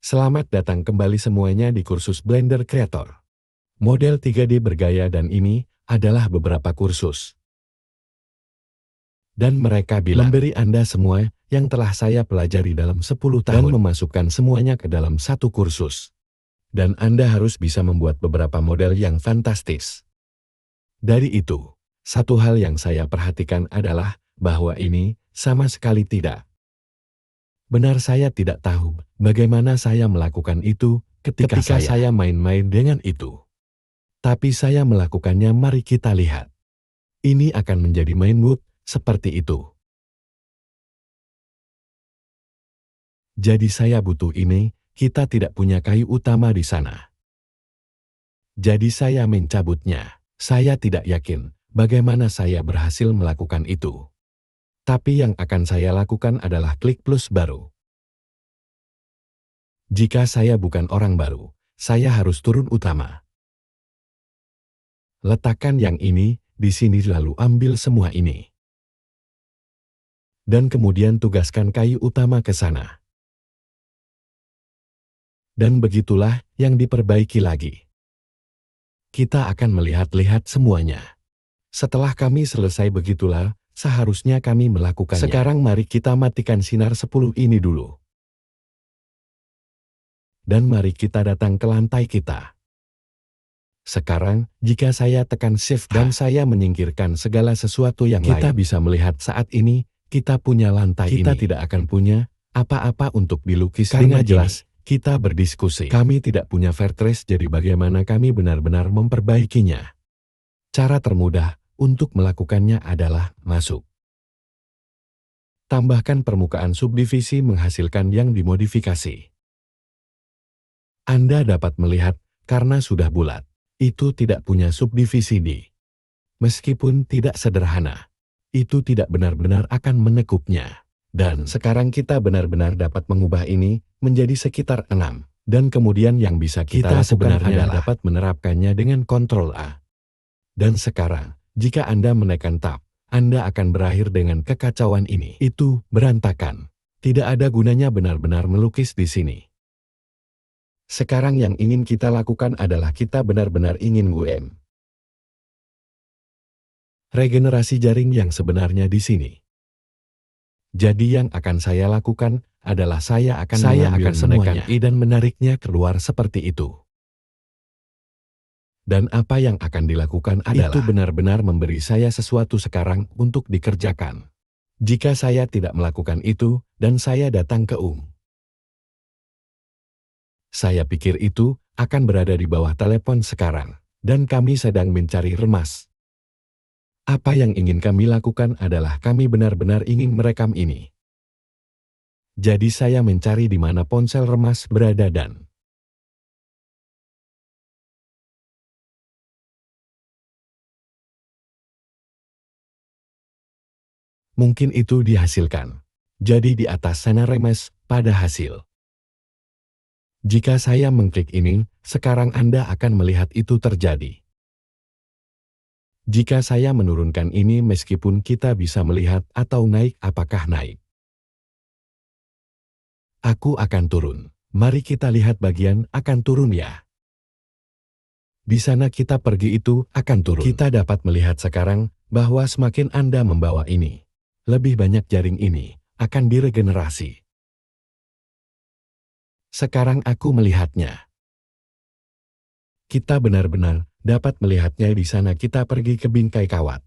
Selamat datang kembali semuanya di kursus Blender Creator. Model 3D bergaya dan ini adalah beberapa kursus. Dan mereka bilang, memberi Anda semua yang telah saya pelajari dalam 10 tahun dan memasukkan semuanya ke dalam satu kursus. Dan Anda harus bisa membuat beberapa model yang fantastis. Dari itu, satu hal yang saya perhatikan adalah bahwa ini sama sekali tidak. Benar, saya tidak tahu bagaimana saya melakukan itu ketika saya main-main dengan itu. Tapi saya melakukannya, mari kita lihat. Ini akan menjadi main wood seperti itu. Jadi saya butuh ini, kita tidak punya kayu utama di sana. Jadi saya mencabutnya. Saya tidak yakin bagaimana saya berhasil melakukan itu. Tapi yang akan saya lakukan adalah klik plus baru. Jika saya bukan orang baru, saya harus turun utama. Letakkan yang ini di sini lalu ambil semua ini. Dan kemudian tugaskan kayu utama ke sana. Dan begitulah yang diperbaiki lagi. Kita akan melihat-lihat semuanya. Setelah kami selesai begitulah, seharusnya kami melakukannya. Sekarang mari kita matikan sinar 10 ini dulu. Dan mari kita datang ke lantai kita. Sekarang, jika saya tekan Shift dan saya menyingkirkan segala sesuatu yang kita bisa melihat saat ini, kita punya lantai ini. Kita tidak akan punya apa-apa untuk dilukis karena jelas. Kita berdiskusi. Kami tidak punya Vertex, jadi bagaimana kami benar-benar memperbaikinya? Cara termudah untuk melakukannya adalah masuk. Tambahkan permukaan subdivisi menghasilkan yang dimodifikasi. Anda dapat melihat, karena sudah bulat, itu tidak punya subdivisi di. Meskipun tidak sederhana, itu tidak benar-benar akan menekupnya. Dan sekarang kita benar-benar dapat mengubah ini menjadi sekitar 6. Dan kemudian yang bisa kita sebenarnya dapat menerapkannya dengan Ctrl A. Dan sekarang, jika Anda menekan Tab, Anda akan berakhir dengan kekacauan ini. Itu berantakan. Tidak ada gunanya benar-benar melukis di sini. Sekarang yang ingin kita lakukan adalah kita benar-benar ingin regenerasi jaring yang sebenarnya di sini. Jadi yang akan saya lakukan adalah saya akan menekan I dan menariknya keluar seperti itu. Dan apa yang akan dilakukan adalah itu benar-benar memberi saya sesuatu sekarang untuk dikerjakan. Jika saya tidak melakukan itu, dan saya datang ke saya pikir itu akan berada di bawah telepon sekarang, dan kami sedang mencari remas. Apa yang ingin kami lakukan adalah kami benar-benar ingin merekam ini. Jadi saya mencari di mana ponsel remas berada dan mungkin itu dihasilkan. Jadi di atas sana remas pada hasil. Jika saya mengklik ini, sekarang Anda akan melihat itu terjadi. Jika saya menurunkan ini meskipun kita bisa melihat atau naik, apakah naik? Aku akan turun. Mari kita lihat bagian akan turun ya. Di sana kita pergi itu akan turun. Kita dapat melihat sekarang bahwa semakin Anda membawa ini, lebih banyak jaring ini akan diregenerasi. Sekarang aku melihatnya. Kita benar-benar dapat melihatnya di sana. Kita pergi ke bingkai kawat.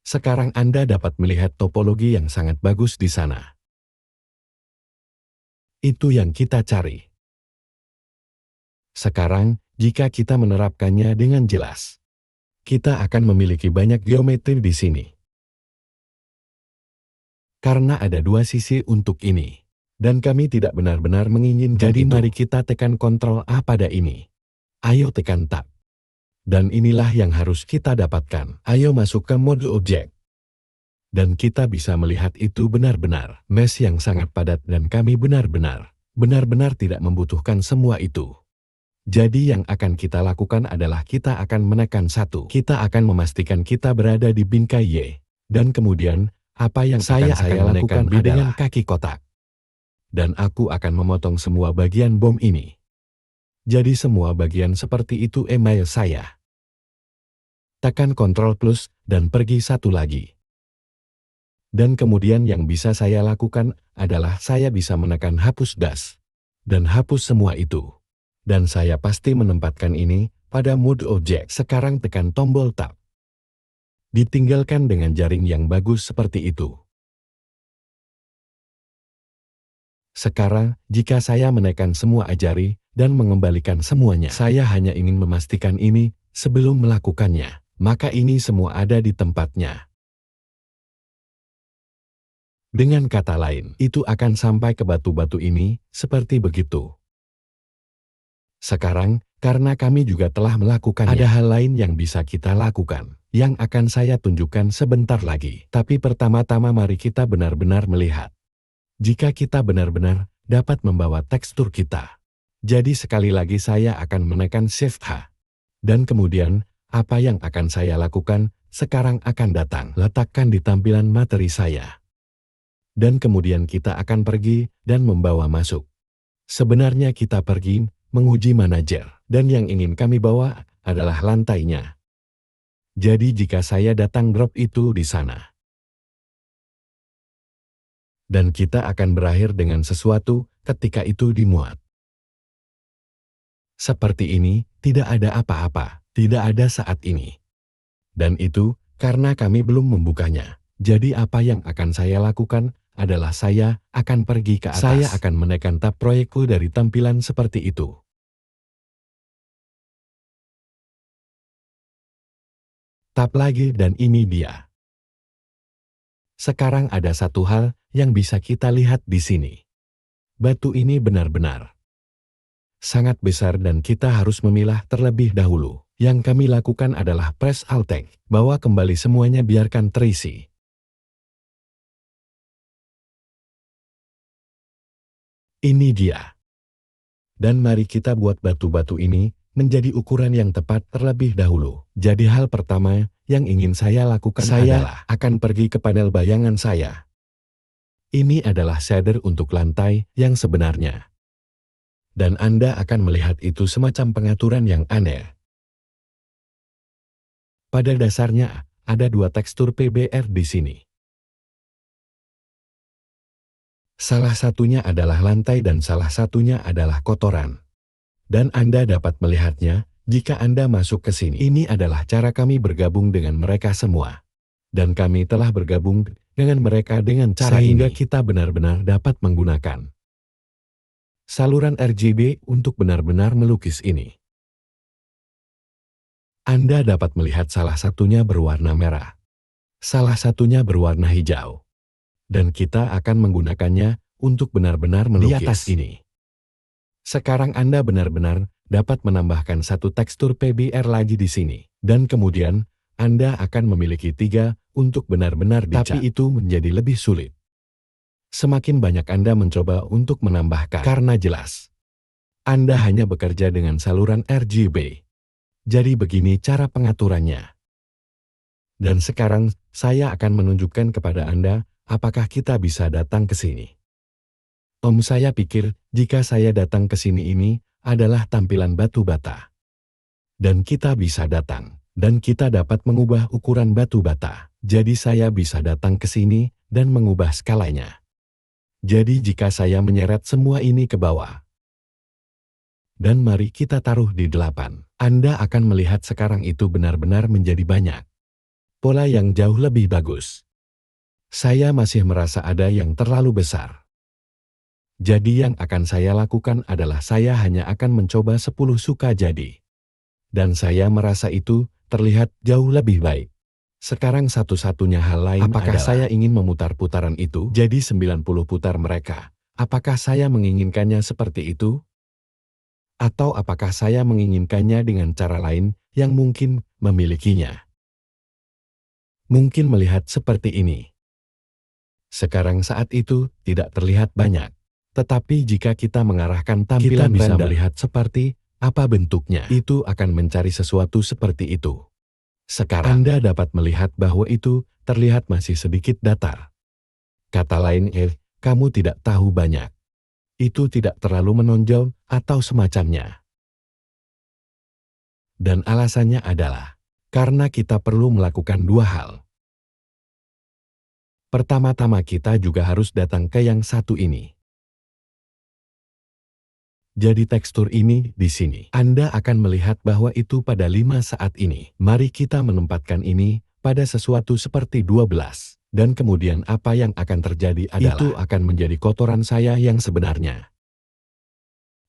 Sekarang Anda dapat melihat topologi yang sangat bagus di sana. Itu yang kita cari. Sekarang, jika kita menerapkannya dengan jelas, kita akan memiliki banyak geometri di sini. Karena ada dua sisi untuk ini. Dan kami tidak benar-benar menginginkan jadi itu. Mari kita tekan Ctrl A pada ini. Ayo tekan Tab. Dan inilah yang harus kita dapatkan. Ayo masuk ke mode objek. Dan kita bisa melihat itu benar-benar mesh yang sangat padat dan kami benar-benar tidak membutuhkan semua itu. Jadi yang akan kita lakukan adalah kita akan menekan 1. Kita akan memastikan kita berada di bingkai Y. Dan kemudian, apa yang saya akan lakukan dengan kaki kotak. dan aku akan memotong semua bagian bom ini. Jadi semua bagian seperti itu email saya. Tekan Ctrl plus dan pergi satu lagi. Dan kemudian yang bisa saya lakukan adalah saya bisa menekan hapus das. Dan hapus semua itu. Dan saya pasti menempatkan ini pada mode object. Sekarang tekan tombol tab. Ditinggalkan dengan jaring yang bagus seperti itu. Sekarang, jika saya menekan semua jari dan mengembalikan semuanya, saya hanya ingin memastikan ini sebelum melakukannya. Maka ini semua ada di tempatnya. Dengan kata lain, itu akan sampai ke batu-batu ini, seperti begitu. Sekarang, karena kami juga telah melakukannya, ada hal lain yang bisa kita lakukan, yang akan saya tunjukkan sebentar lagi. Tapi pertama-tama mari kita benar-benar melihat. Jika kita benar-benar dapat membawa tekstur kita. Jadi sekali lagi saya akan menekan Shift H. Dan kemudian, apa yang akan saya lakukan, sekarang akan datang. Letakkan di tampilan materi saya. Dan kemudian kita akan pergi dan membawa masuk. Sebenarnya kita pergi menguji manajer, dan yang ingin kami bawa adalah lantainya. Jadi jika saya datang drop itu di sana. Dan kita akan berakhir dengan sesuatu ketika itu dimuat. Seperti ini, tidak ada apa-apa, tidak ada saat ini. Dan itu karena kami belum membukanya. Jadi apa yang akan saya lakukan adalah saya akan pergi ke atas. Saya akan menekan tab proyekku dari tampilan seperti itu. Tab lagi dan ini dia. Sekarang ada satu hal yang bisa kita lihat di sini. Batu ini benar-benar sangat besar dan kita harus memilah terlebih dahulu. Yang kami lakukan adalah press Alt-T, bawa kembali semuanya biarkan terisi. Ini dia. Dan mari kita buat batu-batu ini menjadi ukuran yang tepat terlebih dahulu. Jadi hal pertama yang ingin saya lakukan adalah akan pergi ke panel bayangan saya. Ini adalah shader untuk lantai yang sebenarnya. Dan Anda akan melihat itu semacam pengaturan yang aneh. Pada dasarnya, ada dua tekstur PBR di sini. Salah satunya adalah lantai dan salah satunya adalah kotoran. Dan Anda dapat melihatnya jika Anda masuk ke sini. Ini adalah cara kami bergabung dengan mereka semua. Dan kami telah bergabung dengan mereka dengan cara sehingga kita benar-benar dapat menggunakan saluran RGB untuk benar-benar melukis ini. Anda dapat melihat salah satunya berwarna merah. Salah satunya berwarna hijau. Dan kita akan menggunakannya untuk benar-benar melukis di atas ini. Sekarang Anda benar-benar dapat menambahkan satu tekstur PBR lagi di sini. Dan kemudian, Anda akan memiliki 3 untuk benar-benar dicat. Tapi itu menjadi lebih sulit. Semakin banyak Anda mencoba untuk menambahkan. Karena jelas, Anda hanya bekerja dengan saluran RGB. Jadi begini cara pengaturannya. Dan sekarang, saya akan menunjukkan kepada Anda apakah kita bisa datang ke sini. Saya pikir jika saya datang ke sini ini adalah tampilan batu bata. Dan kita bisa datang, dan kita dapat mengubah ukuran batu bata. Jadi saya bisa datang ke sini dan mengubah skalanya. Jadi jika saya menyeret semua ini ke bawah. Dan mari kita taruh di 8. Anda akan melihat sekarang itu benar-benar menjadi banyak. Pola yang jauh lebih bagus. Saya masih merasa ada yang terlalu besar. Jadi yang akan saya lakukan adalah saya hanya akan mencoba 10 suka jadi. Dan saya merasa itu terlihat jauh lebih baik. Sekarang satu-satunya hal lain apakah adalah saya ingin memutar putaran itu jadi 90 putar mereka. Apakah saya menginginkannya seperti itu? Atau apakah saya menginginkannya dengan cara lain yang mungkin memilikinya? Mungkin melihat seperti ini. Sekarang saat itu tidak terlihat banyak. Tetapi jika kita mengarahkan tampilan kita bisa melihat seperti apa bentuknya. Itu akan mencari sesuatu seperti itu. Sekarang Anda dapat melihat bahwa itu terlihat masih sedikit datar. Kata lain, kamu tidak tahu banyak. itu tidak terlalu menonjol atau semacamnya. Dan alasannya adalah karena kita perlu melakukan dua hal. Pertama-tama kita juga harus datang ke yang satu ini. Jadi tekstur ini di sini. Anda akan melihat bahwa itu pada 5 saat ini. Mari kita menempatkan ini pada sesuatu seperti 12. Dan kemudian apa yang akan terjadi adalah itu akan menjadi kotoran saya yang sebenarnya.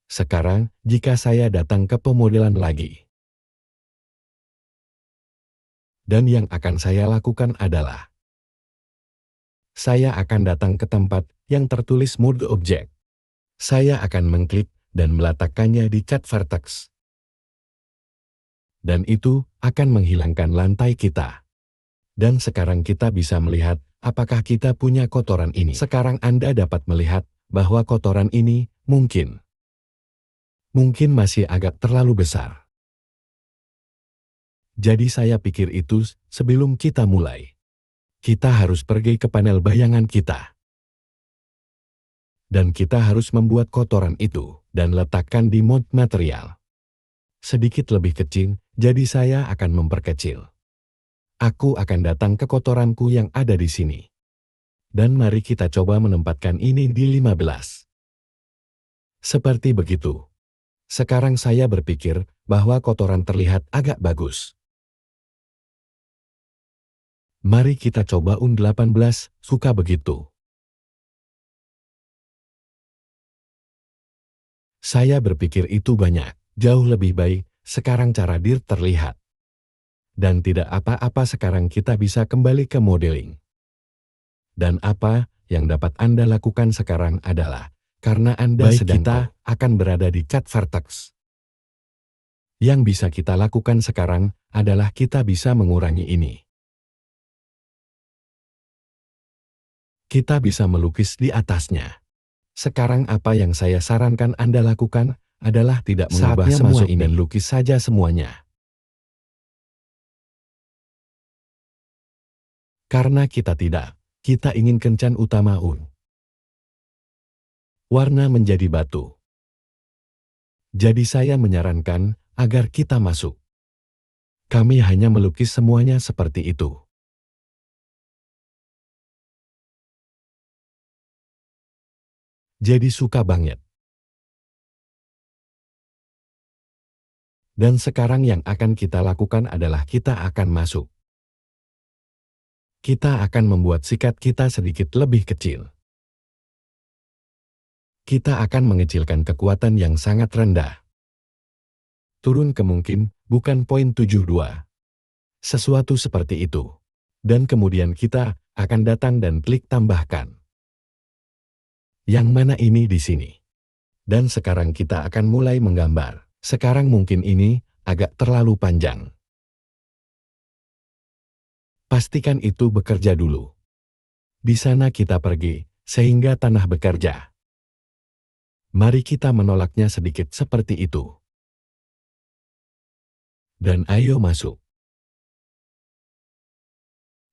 Sekarang, jika saya datang ke pemodelan lagi. Dan yang akan saya lakukan adalah saya akan datang ke tempat yang tertulis Mode Object. Saya akan mengklik dan meletakkannya di cat vertex. Dan itu akan menghilangkan lantai kita. Dan sekarang kita bisa melihat apakah kita punya kotoran ini. Sekarang Anda dapat melihat bahwa kotoran ini mungkin masih agak terlalu besar. Jadi saya pikir itu sebelum kita mulai. Kita harus pergi ke panel bayangan kita. Dan kita harus membuat kotoran itu dan letakkan di mode material. Sedikit lebih kecil, jadi saya akan memperkecil. Aku akan datang ke kotoranku yang ada di sini. Dan mari kita coba menempatkan ini di 15. Seperti begitu. Sekarang saya berpikir bahwa kotoran terlihat agak bagus. Mari kita coba 18, suka begitu. Saya berpikir itu banyak, jauh lebih baik, sekarang cara dir terlihat. Dan tidak apa-apa sekarang kita bisa kembali ke modeling. Dan apa yang dapat Anda lakukan sekarang adalah, karena Anda sedang akan berada di cat vertex. Yang bisa kita lakukan sekarang adalah kita bisa mengurangi ini. Kita bisa melukis di atasnya. Sekarang apa yang saya sarankan Anda lakukan adalah tidak mengubah semua ini dan lukis saja semuanya. Karena kita ingin kencan utama warna menjadi batu. Jadi saya menyarankan agar kita masuk. Kami hanya melukis semuanya seperti itu. Jadi suka banget. Dan sekarang yang akan kita lakukan adalah kita akan masuk. Kita akan membuat sikat kita sedikit lebih kecil. Kita akan mengecilkan kekuatan yang sangat rendah. Turun ke mungkin bukan 0.72. Sesuatu seperti itu. Dan kemudian kita akan datang dan klik tambahkan. Yang mana ini di sini. Dan sekarang kita akan mulai menggambar. Sekarang mungkin ini agak terlalu panjang. Pastikan itu bekerja dulu. Di sana kita pergi, sehingga tanah bekerja. Mari kita menolaknya sedikit seperti itu. Dan ayo masuk.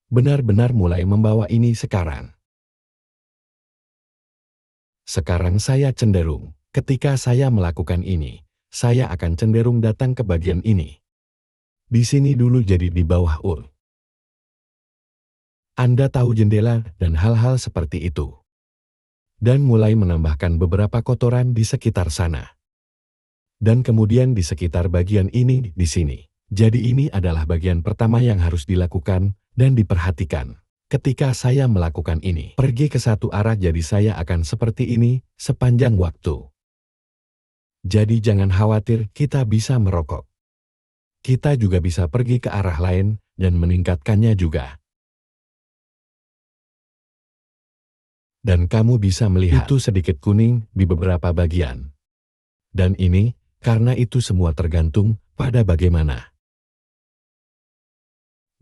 Benar-benar mulai membawa ini sekarang. Sekarang saya cenderung, ketika saya melakukan ini, saya akan cenderung datang ke bagian ini. Di sini dulu jadi di bawah Anda tahu jendela dan hal-hal seperti itu. Dan mulai menambahkan beberapa kotoran di sekitar sana. Dan kemudian di sekitar bagian ini di sini. Jadi ini adalah bagian pertama yang harus dilakukan dan diperhatikan. Ketika saya melakukan ini, pergi ke satu arah jadi saya akan seperti ini sepanjang waktu. Jadi jangan khawatir, kita bisa merokok. Kita juga bisa pergi ke arah lain dan meningkatkannya juga. Dan kamu bisa melihat itu sedikit kuning di beberapa bagian. Dan ini, karena itu semua tergantung pada bagaimana.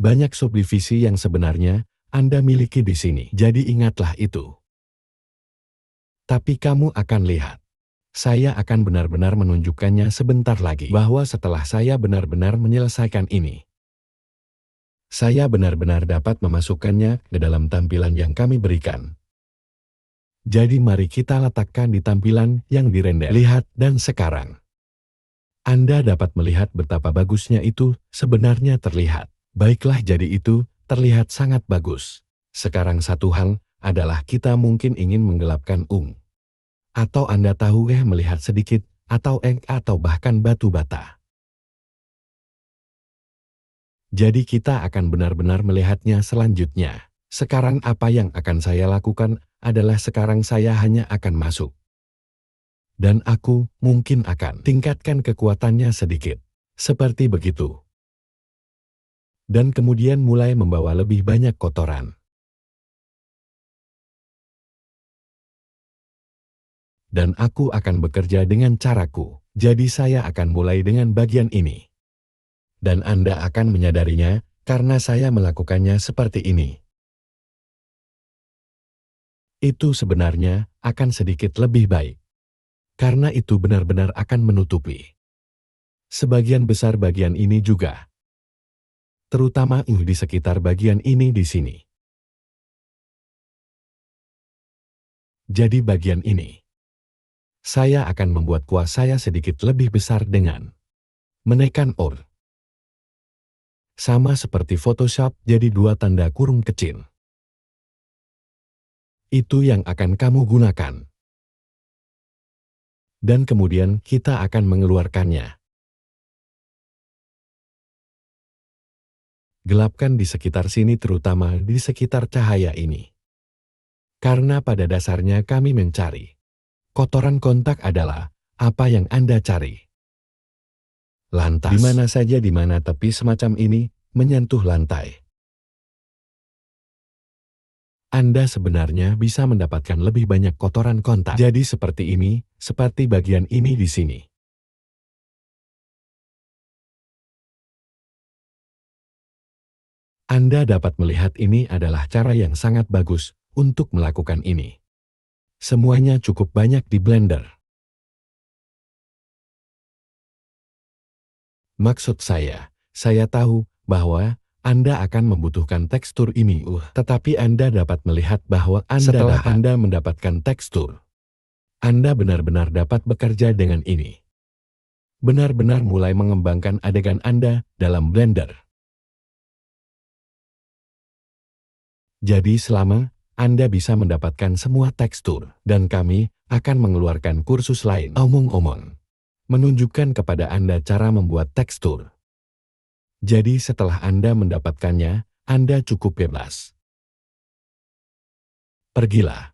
Banyak subdivisi yang sebenarnya Anda miliki di sini, jadi ingatlah itu. Tapi kamu akan lihat. Saya akan benar-benar menunjukkannya sebentar lagi bahwa setelah saya benar-benar menyelesaikan ini, saya benar-benar dapat memasukkannya ke dalam tampilan yang kami berikan. Jadi mari kita letakkan di tampilan yang dirender. Lihat dan sekarang. Anda dapat melihat betapa bagusnya itu sebenarnya terlihat. Baiklah, jadi itu terlihat sangat bagus. Sekarang satu hal adalah kita mungkin ingin menggelapkan Atau Anda tahu melihat sedikit atau atau bahkan batu bata. Jadi kita akan benar-benar melihatnya selanjutnya. Sekarang apa yang akan saya lakukan adalah sekarang saya hanya akan masuk. Dan aku mungkin akan tingkatkan kekuatannya sedikit. Seperti begitu. Dan kemudian mulai membawa lebih banyak kotoran. Dan aku akan bekerja dengan caraku. Jadi saya akan mulai dengan bagian ini. Dan Anda akan menyadarinya karena saya melakukannya seperti ini. Itu sebenarnya akan sedikit lebih baik. Karena itu benar-benar akan menutupi sebagian besar bagian ini juga. Terutama di sekitar bagian ini di sini. Jadi bagian ini. Saya akan membuat kuah saya sedikit lebih besar dengan menekan Alt. Sama seperti Photoshop, jadi 2 tanda kurung kecil. Itu yang akan kamu gunakan. Dan kemudian kita akan mengeluarkannya. Gelapkan di sekitar sini, terutama di sekitar cahaya ini. Karena pada dasarnya kami mencari. Kotoran kontak adalah apa yang Anda cari. Lantas, di mana saja di mana tepi semacam ini menyentuh lantai. Anda sebenarnya bisa mendapatkan lebih banyak kotoran kontak. Jadi seperti ini, seperti bagian ini di sini. Anda dapat melihat ini adalah cara yang sangat bagus untuk melakukan ini. Semuanya cukup banyak di Blender. Maksud saya tahu bahwa Anda akan membutuhkan tekstur ini, tetapi Anda dapat melihat bahwa setelah Anda mendapatkan tekstur, Anda benar-benar dapat bekerja dengan ini. Benar-benar mulai mengembangkan adegan Anda dalam Blender. Jadi selama Anda bisa mendapatkan semua tekstur, dan kami akan mengeluarkan kursus lain, omong-omong, menunjukkan kepada Anda cara membuat tekstur. Jadi setelah Anda mendapatkannya, Anda cukup bebas. Pergilah.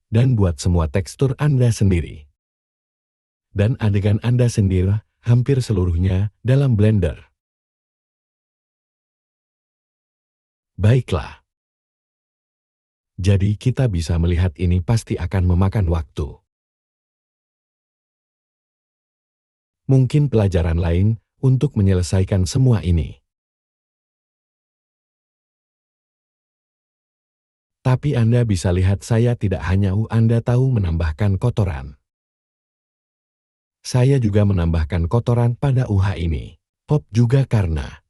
Dan buat semua tekstur Anda sendiri. Dan adegan Anda sendiri, hampir seluruhnya, dalam Blender. Baiklah. Jadi kita bisa melihat ini pasti akan memakan waktu. Mungkin pelajaran lain untuk menyelesaikan semua ini. Tapi Anda bisa lihat saya tidak hanya Anda tahu menambahkan kotoran. Saya juga menambahkan kotoran pada ini. Pop juga karena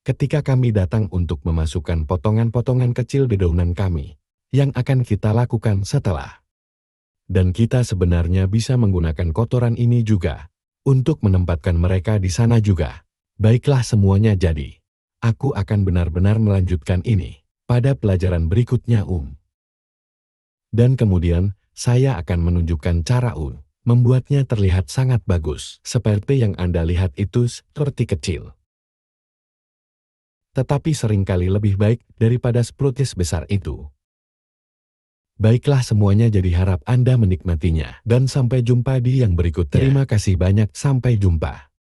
ketika kami datang untuk memasukkan potongan-potongan kecil dedaunan kami, yang akan kita lakukan setelah. Dan kita sebenarnya bisa menggunakan kotoran ini juga, untuk menempatkan mereka di sana juga. Baiklah semuanya, jadi aku akan benar-benar melanjutkan ini pada pelajaran berikutnya Dan kemudian, saya akan menunjukkan cara membuatnya terlihat sangat bagus. Seperti yang Anda lihat itu seperti kecil. Tetapi seringkali lebih baik daripada sproutes besar itu. Baiklah semuanya, jadi harap Anda menikmatinya. Dan sampai jumpa di yang berikutnya. Terima kasih banyak, sampai jumpa.